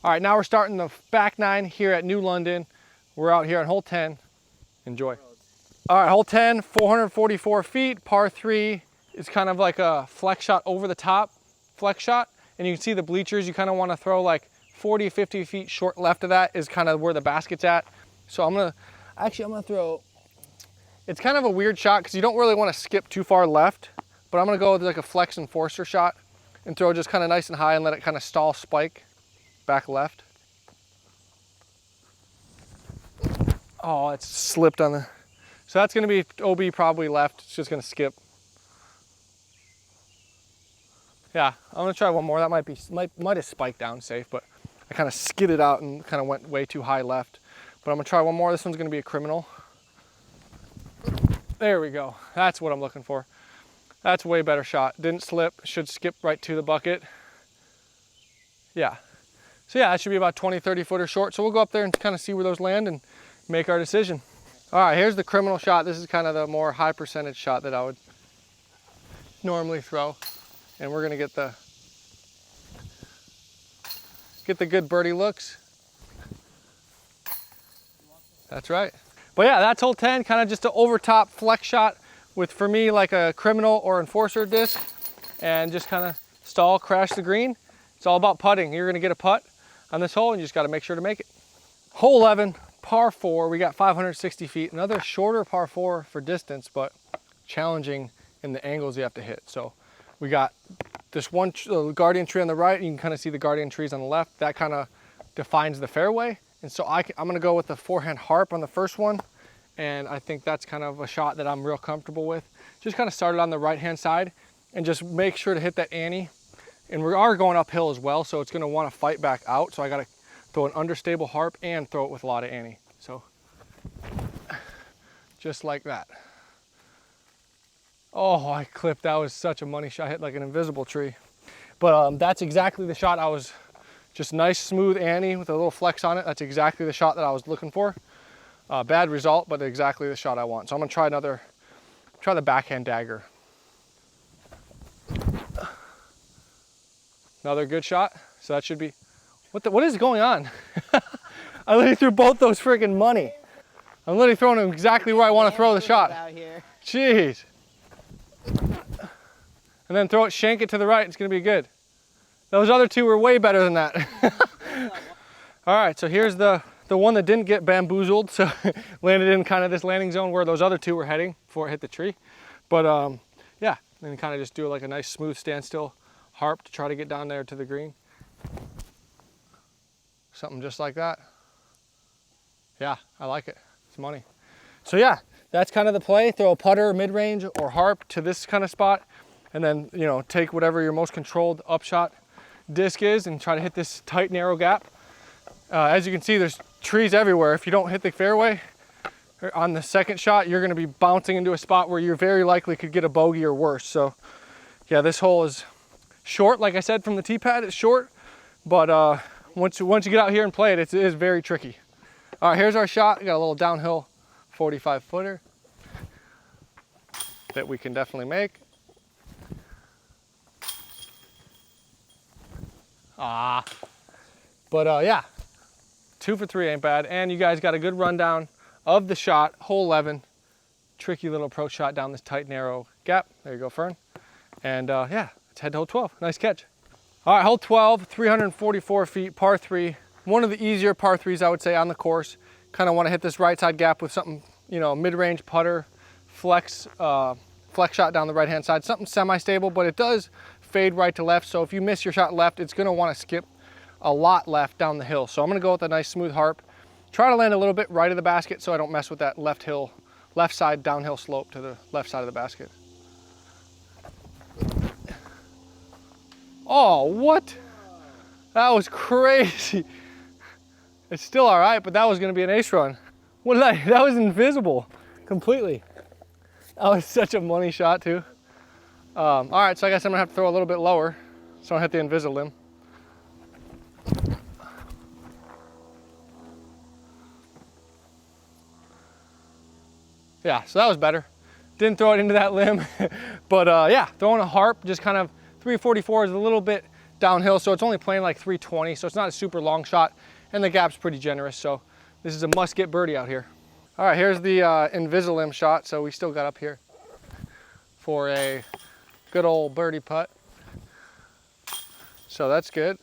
All right, now we're starting the back nine here at New London. We're out here on hole 10. Enjoy. All right, hole 10, 444 feet, par 3. It's kind of like a flex shot over the top, flex shot. And you can see the bleachers, you kind of want to throw like 40, 50 feet short left of that is kind of where the basket's at. So I'm gonna throw, it's kind of a weird shot because you don't really want to skip too far left, but I'm gonna go with like a flex enforcer shot and throw just kind of nice and high and let it kind of stall spike back left. Oh, it's slipped on the, so that's gonna be OB probably left. It's just gonna skip. Yeah, I'm gonna try one more. That might have spiked down safe, but I kind of skidded out and kind of went way too high left. But I'm gonna try one more. This one's gonna be a criminal. There we go. That's what I'm looking for. That's a way better shot. Didn't slip, should skip right to the bucket. Yeah. So yeah, that should be about 20, 30 footer short. So we'll go up there and kind of see where those land and make our decision. All right, here's the criminal shot. This is kind of the more high percentage shot that I would normally throw. And we're gonna get the good birdie looks. That's right. But yeah, that's hole 10, kind of just an over top flex shot with, for me, like a criminal or enforcer disc, and just kind of stall, crash the green. It's all about putting. You're gonna get a putt on this hole and you just gotta make sure to make it. Hole 11, par 4, we got 560 feet. Another shorter par 4 for distance, but challenging in the angles you have to hit. So we got this one guardian tree on the right. You can kind of see the guardian trees on the left. That kind of defines the fairway. And so I'm going to go with the forehand harp on the first one. And I think that's kind of a shot that I'm real comfortable with. Just kind of start it on the right-hand side and just make sure to hit that ante. And we are going uphill as well, so it's going to want to fight back out. So I got to throw an understable harp and throw it with a lot of ante. So just like that. Oh, I clipped. That was such a money shot. I hit like an invisible tree. But that's exactly the shot I was, just nice, smooth ante with a little flex on it. That's exactly the shot that I was looking for. Bad result, but exactly the shot I want. So I'm gonna try the backhand dagger. Another good shot. So that should be, what is going on? I literally threw both those friggin' money. I'm literally throwing them exactly where I want to throw the shot. Jeez. And then throw it, shank it to the right, it's gonna be good. Those other two were way better than that. All right, so here's the one that didn't get bamboozled, so landed in kind of this landing zone where those other two were heading before it hit the tree. But yeah, then kind of just do like a nice smooth standstill harp to try to get down there to the green. Something just like that. Yeah, I like it, it's money. So yeah, that's kind of the play. Throw a putter, mid-range, or harp to this kind of spot, and then, you know, take whatever your most controlled upshot disc is and try to hit this tight, narrow gap. As you can see, there's trees everywhere. If you don't hit the fairway on the second shot, you're gonna be bouncing into a spot where you very likely could get a bogey or worse. So yeah, this hole is short. Like I said, from the tee pad, it's short, but once you get out here and play it, it is very tricky. All right, here's our shot. We got a little downhill 45 footer that we can definitely make. But yeah, 2 for 3 ain't bad. And you guys got a good rundown of the shot, hole 11. Tricky little approach shot down this tight, narrow gap. There you go, Fern. And yeah, let's head to hole 12. Nice catch. All right, hole 12, 344 feet, par 3. One of the easier par 3s, I would say, on the course. Kind of want to hit this right side gap with something, you know, mid-range putter, flex shot down the right-hand side. Something semi-stable, but it does fade right to left. So if you miss your shot left, it's going to want to skip a lot left down the hill. So I'm going to go with a nice smooth harp. Try to land a little bit right of the basket so I don't mess with that left side downhill slope to the left side of the basket. Oh, what? That was crazy. It's still all right, but that was going to be an ace run. What did that was invisible completely. That was such a money shot too. All right, so I guess I'm gonna have to throw a little bit lower so I don't hit the invisible limb. Yeah, so that was better. Didn't throw it into that limb, but yeah, throwing a harp, just kind of 344 is a little bit downhill, so it's only playing like 320, so it's not a super long shot, and the gap's pretty generous, so this is a must-get birdie out here. All right, here's the Invisalign shot, so we still got up here for a good old birdie putt. So that's good.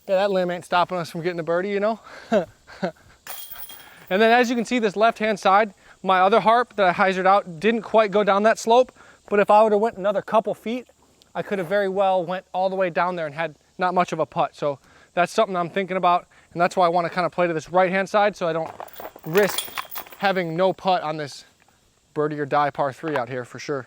Yeah, that limb ain't stopping us from getting a birdie, you know? And then as you can see, this left-hand side, my other harp that I hyzered out didn't quite go down that slope, but if I would have went another couple feet, I could have very well went all the way down there and had not much of a putt. So that's something I'm thinking about, and that's why I want to kind of play to this right-hand side so I don't risk having no putt on this birdie or die par 3 out here for sure.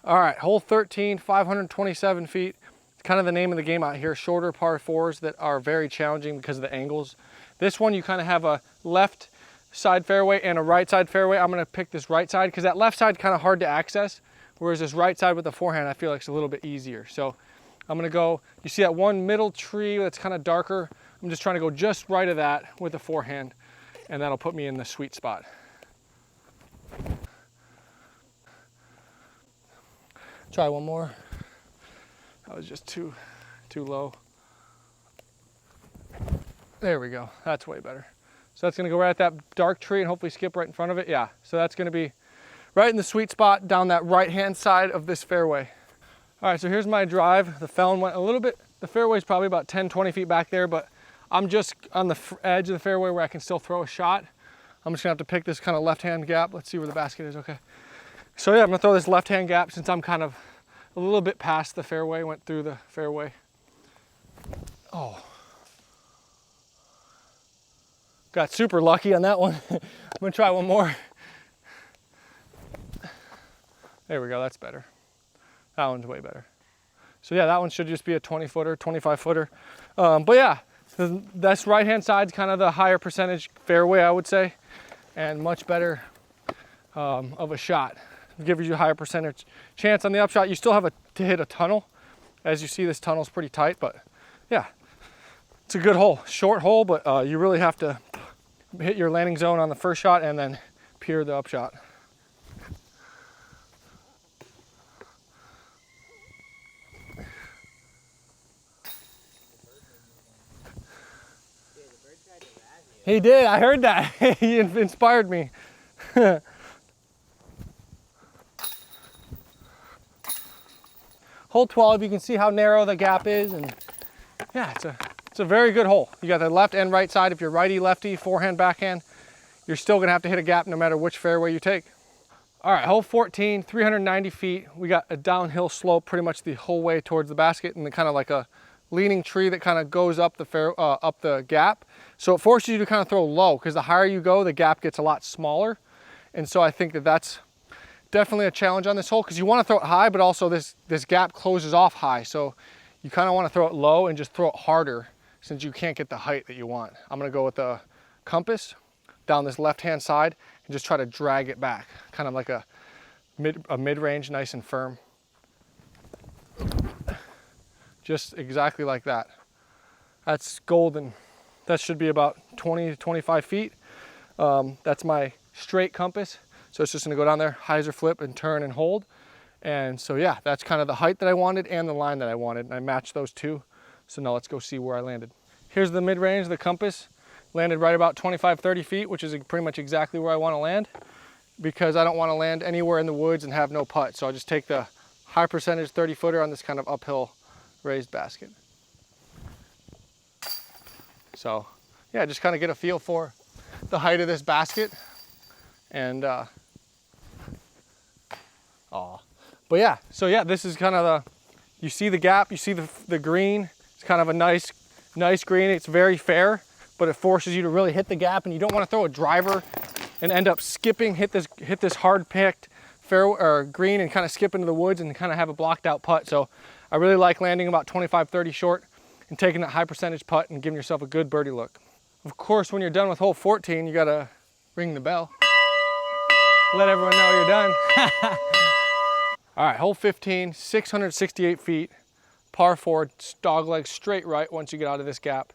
All right, hole 13, 527 feet. It's kind of the name of the game out here, shorter par 4s that are very challenging because of the angles. This one, you kind of have a left side fairway and a right side fairway. I'm gonna pick this right side because that left side kind of hard to access, whereas this right side with the forehand, I feel like it's a little bit easier. So I'm gonna go, you see that one middle tree that's kind of darker? I'm just trying to go just right of that with the forehand, and that'll put me in the sweet spot. Try one more. That was just too low. There we go, that's way better. So that's gonna go right at that dark tree and hopefully skip right in front of it. Yeah, so that's gonna be right in the sweet spot down that right-hand side of this fairway. All right, so here's my drive. The felon went a little bit, the fairway's probably about 10, 20 feet back there, but I'm just on the edge of the fairway where I can still throw a shot. I'm just gonna have to pick this kind of left-hand gap. Let's see where the basket is, okay. So yeah, I'm gonna throw this left-hand gap since I'm kind of a little bit past the fairway, went through the fairway. Oh. Got super lucky on that one. I'm gonna try one more. There we go, that's better. That one's way better. So yeah, that one should just be a 20-footer, 25-footer. But yeah, that's right-hand side's kind of the higher percentage fairway, I would say, and much better of a shot. It gives you a higher percentage chance on the upshot. You still have to hit a tunnel. As you see, this tunnel's pretty tight, but yeah, it's a good hole. Short hole, but you really have to hit your landing zone on the first shot and then pier the upshot. He did, I heard that. He inspired me. Hole 12, you can see how narrow the gap is, and yeah, it's a very good hole. You got the left and right side. If you're righty, lefty, forehand, backhand, you're still gonna have to hit a gap no matter which fairway you take. All right, hole 14, 390 feet. We got a downhill slope pretty much the whole way towards the basket, and kind of like a leaning tree that kind of goes up the gap. So it forces you to kind of throw low, because the higher you go, the gap gets a lot smaller. And so I think that that's definitely a challenge on this hole, because you want to throw it high, but also this gap closes off high. So you kind of want to throw it low and just throw it harder since you can't get the height that you want. I'm going to go with the compass down this left-hand side and just try to drag it back, kind of like a mid-range, nice and firm. Just exactly like that. That's golden. That should be about 20 to 25 feet. That's my straight compass. So it's just gonna go down there, hyzer flip and turn and hold. And so yeah, that's kind of the height that I wanted and the line that I wanted. And I matched those two. So now let's go see where I landed. Here's the mid-range, the compass. Landed right about 25, 30 feet, which is pretty much exactly where I wanna land, because I don't wanna land anywhere in the woods and have no putt. So I'll just take the high percentage 30-footer on this kind of uphill raised basket. So yeah, just kind of get a feel for the height of this basket. And but yeah, so yeah, this is kind of you see the gap, you see the green. It's kind of a nice green. It's very fair, but it forces you to really hit the gap, and you don't want to throw a driver and end up skipping, hit this hard picked fair or green and kind of skip into the woods and kind of have a blocked out putt. So I really like landing about 25, 30 short and taking that high percentage putt and giving yourself a good birdie look. Of course, when you're done with hole 14, you gotta ring the bell. Let everyone know you're done. All right, hole 15, 668 feet, par 4, dogleg straight right once you get out of this gap.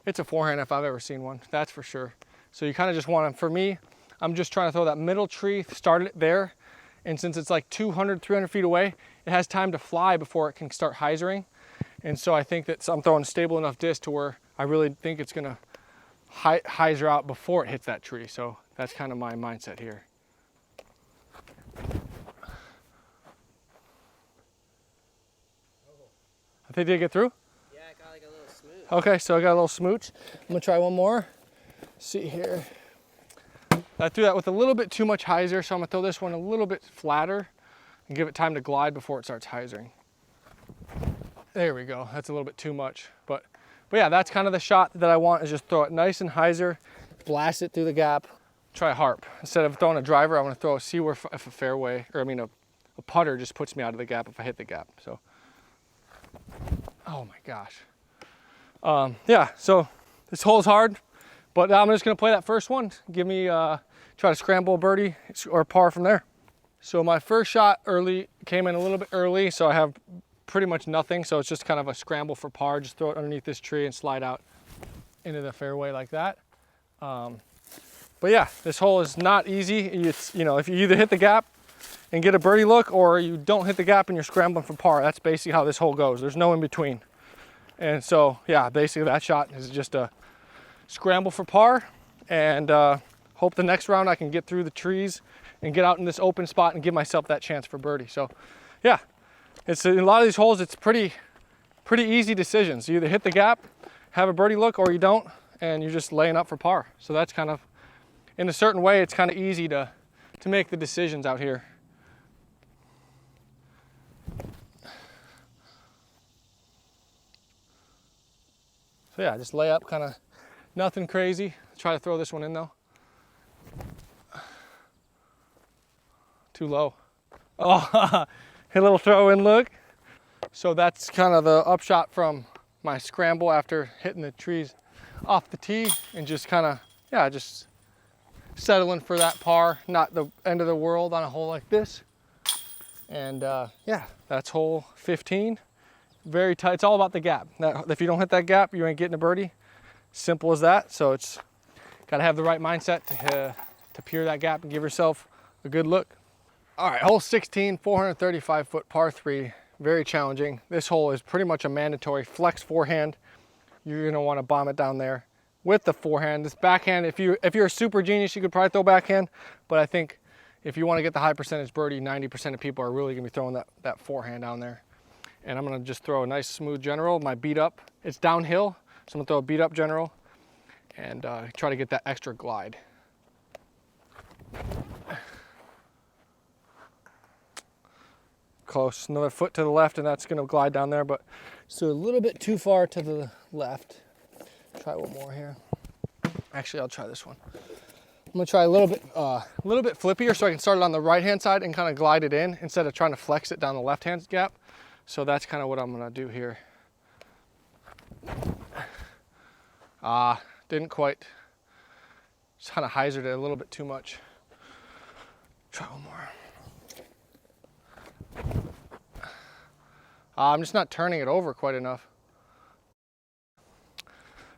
It's a forehand if I've ever seen one, that's for sure. So you kind of just want to, for me, I'm just trying to throw that middle tree, start it there, And since it's like 200, 300 feet away, it has time to fly before it can start hyzering. And so I think that I'm throwing a stable enough disc to where I really think it's gonna hyzer out before it hits that tree. So that's kind of my mindset here. I think, did it get through? Yeah, I got like a little smooch. Okay, so I got a little smooch. I'm gonna try one more. See here. I threw that with a little bit too much hyzer, so I'm gonna throw this one a little bit flatter and give it time to glide before it starts hyzering. There we go, that's a little bit too much. But yeah, that's kind of the shot that I want, is just throw it nice and hyzer, blast it through the gap. Try a harp. Instead of throwing a driver, I wanna throw a seaward if a fairway, or I mean a putter just puts me out of the gap if I hit the gap, so. Oh my gosh. Yeah, so this hole's hard, but I'm just gonna play that first one. Give me, try to scramble a birdie or par from there. So my first shot came in a little bit early, so I have pretty much nothing. So it's just kind of a scramble for par. Just throw it underneath this tree and slide out into the fairway like that. But yeah, this hole is not easy. It's, you know, if you either hit the gap and get a birdie look, or you don't hit the gap and you're scrambling for par. That's basically how this hole goes. There's no in between. And so, yeah, basically that shot is just a scramble for par, and hope the next round I can get through the trees and get out in this open spot and give myself that chance for birdie. So, yeah, it's in a lot of these holes, it's pretty easy decisions. You either hit the gap, have a birdie look, or you don't, and you're just laying up for par. So that's kind of, in a certain way, it's kind of easy to make the decisions out here. So yeah, just lay up, kind of nothing crazy. Try to throw this one in though. Too low. Oh, a little throw in look. So that's kind of the upshot from my scramble after hitting the trees off the tee, and just kind of, yeah, just settling for that par, not the end of the world on a hole like this. And yeah, that's hole 15. Very tight. It's all about the gap. If you don't hit that gap, you ain't getting a birdie. Simple as that. So it's got to have the right mindset to peer that gap and give yourself a good look. All right, hole 16, 435 foot par 3. Very challenging. This hole is pretty much a mandatory flex forehand. You're gonna want to bomb it down there with the forehand. This backhand, if you're a super genius, you could probably throw backhand. But I think if you want to get the high percentage birdie, 90% of people are really gonna be throwing that forehand down there. And I'm gonna just throw a nice smooth general. My beat up, it's downhill, so I'm gonna throw a beat up general and try to get that extra glide. Close, another foot to the left, and that's gonna glide down there, but so a little bit too far to the left. Try one more here. Actually, I'll try this one. I'm gonna try a little bit flippier, so I can start it on the right-hand side and kind of glide it in instead of trying to flex it down the left-hand gap. So that's kind of what I'm gonna do here. Didn't quite, just kind of hyzered it a little bit too much. Try one more. I'm just not turning it over quite enough.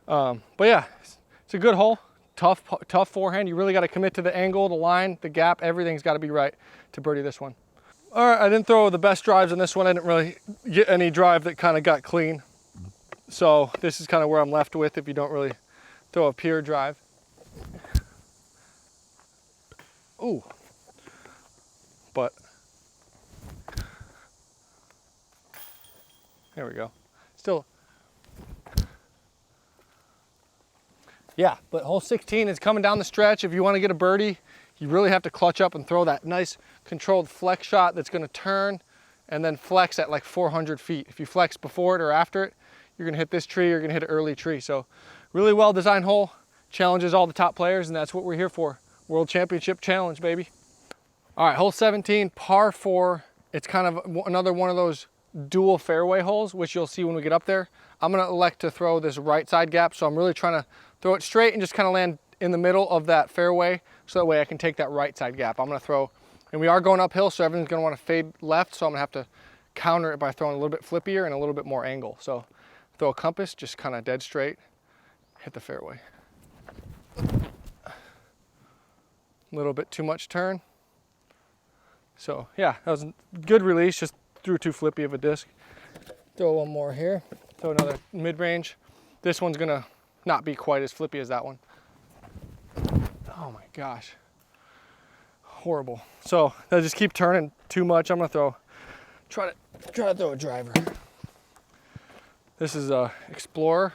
But yeah, it's a good hole. Tough forehand. You really got to commit to the angle, the line, the gap. Everything's got to be right to birdie this one. All right, I didn't throw the best drives on this one. I didn't really get any drive that kind of got clean. So this is kind of where I'm left with if you don't really throw a pure drive. Ooh. But there we go. Still. Yeah, but hole 16 is coming down the stretch. If you want to get a birdie, you really have to clutch up and throw that nice controlled flex shot that's going to turn and then flex at like 400 feet. If you flex before it or after it, you're going to hit this tree, you're going to hit an early tree. So really well designed hole, challenges all the top players, and that's what we're here for. World Championship Challenge, baby. All right, hole 17, par 4. It's kind of another one of those dual fairway holes, which you'll see when we get up there. I'm going to elect to throw this right side gap, so I'm really trying to throw it straight and just kind of land in the middle of that fairway, so that way I can take that right side gap. I'm going to throw, and we are going uphill, so everything's going to want to fade left, so I'm going to have to counter it by throwing a little bit flippier and a little bit more angle. So throw a compass, just kind of dead straight, hit the fairway. A little bit too much turn. So yeah, that was a good release, just threw too flippy of a disc. Throw one more here, throw another mid-range. This one's gonna not be quite as flippy as that one. Oh my gosh, horrible. So I just keep turning too much. I'm gonna try to throw a driver. This is a Explorer.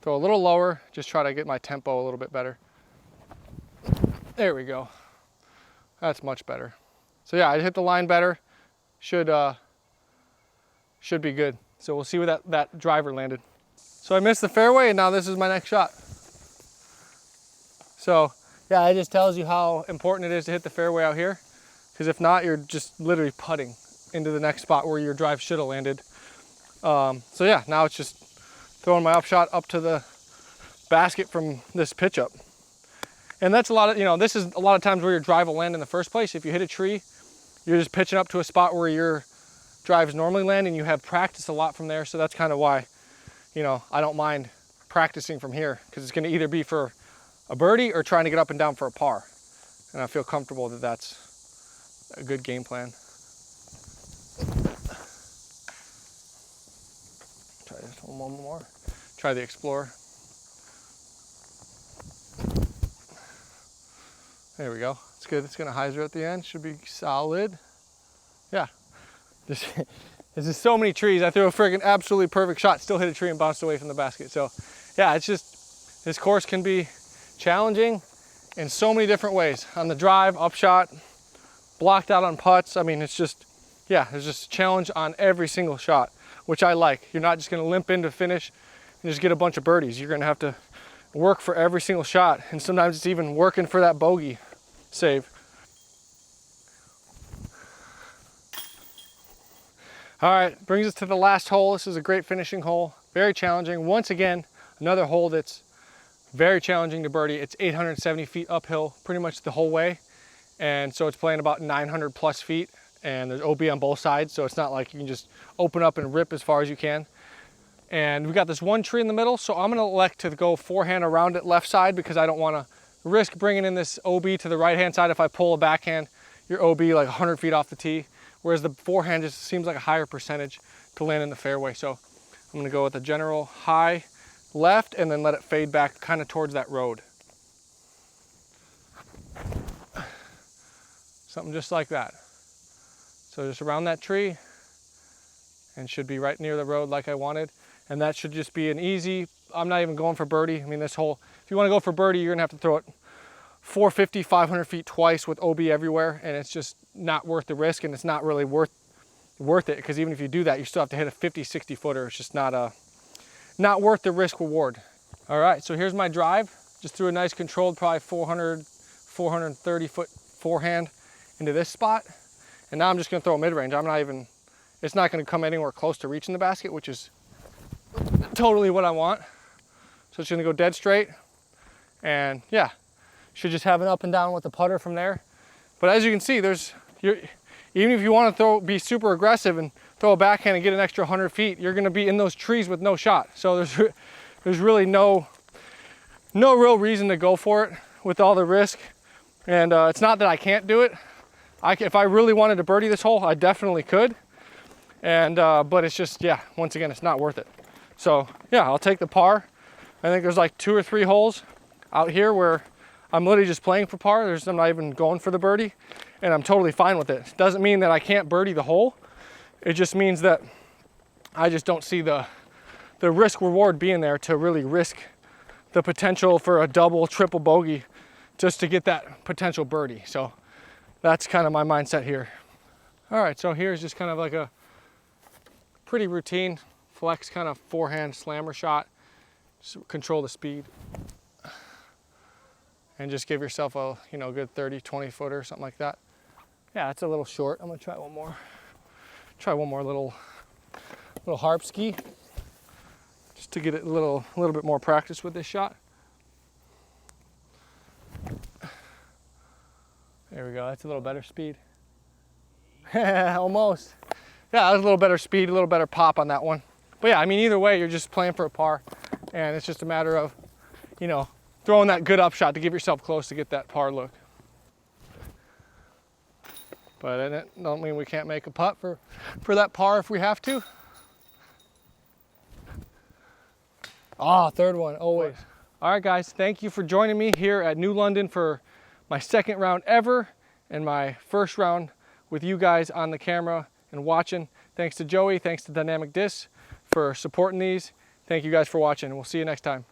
Throw a little lower, just try to get my tempo a little bit better. There we go. That's much better. So yeah, I hit the line better. Should be good. So we'll see where that driver landed. So I missed the fairway, and now this is my next shot. So yeah, it just tells you how important it is to hit the fairway out here, because if not, you're just literally putting into the next spot where your drive should have landed. So yeah, now it's just throwing my upshot up to the basket from this pitch up. And that's a lot of, this is a lot of times where your drive will land in the first place. If you hit a tree, you're just pitching up to a spot where your drives normally land, and you have practiced a lot from there. So that's kind of why, I don't mind practicing from here, because it's going to either be for a birdie or trying to get up and down for a par. And I feel comfortable that that's a good game plan. Try this one more. Try the Explorer. There we go. It's good. It's gonna hyzer at the end. Should be solid. Yeah. There's just so many trees. I threw a friggin' absolutely perfect shot, still hit a tree and bounced away from the basket. So yeah, it's just, this course can be challenging in so many different ways. On the drive, upshot, blocked out on putts. I mean, it's just, yeah, there's just a challenge on every single shot, which I like. You're not just gonna limp in to finish and just get a bunch of birdies. You're gonna have to work for every single shot, and sometimes it's even working for that bogey save. All right, brings us to the last hole. This is a great finishing hole, very challenging. Once again, another hole that's very challenging to birdie. It's 870 feet uphill pretty much the whole way, and so it's playing about 900 plus feet, and there's OB on both sides, so it's not like you can just open up and rip as far as you can. And we got this one tree in the middle, so I'm gonna elect to go forehand around it left side, because I don't wanna risk bringing in this OB to the right-hand side. If I pull a backhand, your OB like 100 feet off the tee, whereas the forehand just seems like a higher percentage to land in the fairway. So I'm gonna go with a general high left and then let it fade back kind of towards that road. Something just like that. So just around that tree, and should be right near the road like I wanted. And that should just be an easy, I'm not even going for birdie. I mean, this hole, if you want to go for birdie, you're gonna have to throw it 450, 500 feet twice with OB everywhere, and it's just not worth the risk, and it's not really worth it, because even if you do that, you still have to hit a 50, 60 footer. It's just not worth the risk reward. All right, so here's my drive. Just threw a nice controlled, probably 400, 430 foot forehand into this spot. And now I'm just gonna throw a mid-range. It's not gonna come anywhere close to reaching the basket, which is totally what I want. So it's gonna go dead straight, and yeah, should just have an up and down with the putter from there. But as you can see, even if you want to be super aggressive and throw a backhand and get an extra 100 feet, you're gonna be in those trees with no shot. So there's really no real reason to go for it with all the risk. And it's not that I can't do it. If I really wanted to birdie this hole, I definitely could. And but it's just, yeah, once again, it's not worth it. So yeah, I'll take the par. I think there's like 2 or 3 holes out here where I'm literally just playing for par. I'm not even going for the birdie, and I'm totally fine with it. Doesn't mean that I can't birdie the hole. It just means that I just don't see the risk reward being there to really risk the potential for a double, triple bogey just to get that potential birdie. So that's kind of my mindset here. All right, so here's just kind of like a pretty routine flex kind of forehand slammer shot. Just control the speed and just give yourself a good 30, 20 footer, something like that. Yeah, it's a little short. I'm gonna try one more. Try one more little harp ski, just to get a little bit more practice with this shot. There we go. That's a little better speed. Almost. Yeah, that was a little better speed, a little better pop on that one. But yeah, I mean, either way, you're just playing for a par, and it's just a matter of, throwing that good upshot to give yourself close to get that par look. But it don't mean we can't make a putt for that par if we have to. Ah, third one, always. All right, guys, thank you for joining me here at New London for my second round ever and my first round with you guys on the camera and watching. Thanks to Joey, thanks to Dynamic Disc for supporting these. Thank you guys for watching, and we'll see you next time.